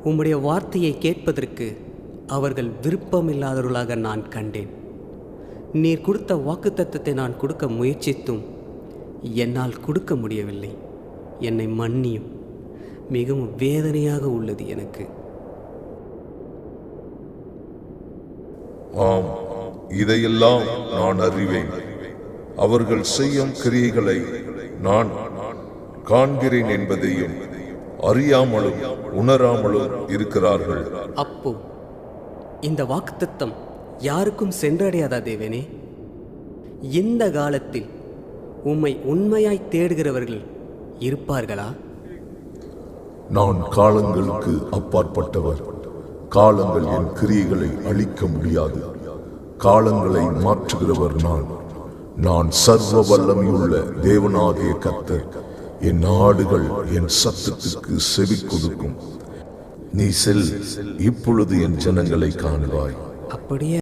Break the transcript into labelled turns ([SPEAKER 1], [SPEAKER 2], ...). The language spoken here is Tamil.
[SPEAKER 1] உம்முடைய வார்த்தையை கேட்பதற்கு அவர்கள் விருப்பமில்லாதவர்களாக நான் கண்டேன். நீர் கொடுத்த வாக்குத்தத்தத்தை நான் கொடுக்க முயற்சித்தும் என்னால் கொடுக்க முடியவில்லை. என்னை மன்னியும். மிகவும் வேதனையாக உள்ளது எனக்கு.
[SPEAKER 2] ஆம், இதையெல்லாம் நான் அறிவேன். அவர்கள் செய்யும் கிரியைகளை நான் காண்கிறேன் என்பதையும் அறியாமலும் உணராமலும் இருக்கிறார்கள்.
[SPEAKER 1] அப்போ இந்த வாக்குத்தத்தம் யாருக்கும் சென்றடையாதா தேவனே? இந்த காலத்தில் உம்மை உண்மையாய் தேடுகிறவர்கள் இருப்பார்களா?
[SPEAKER 2] நான் காலங்களுக்கு அப்பாற்பட்டவர். காலங்கள் என் கிரியைகளை அழிக்க முடியாது. காலங்களை மாற்றுகிறவர் நான் சர்வ வல்லமையுள்ள தேவனாகிய கர்த்தர். என் ஆடுகள் என் சத்தத்துக்கு செவி கொடுக்கும். நீ செல், இப்பொழுது என் ஜனங்களை காண்பாய்.
[SPEAKER 1] அப்படியே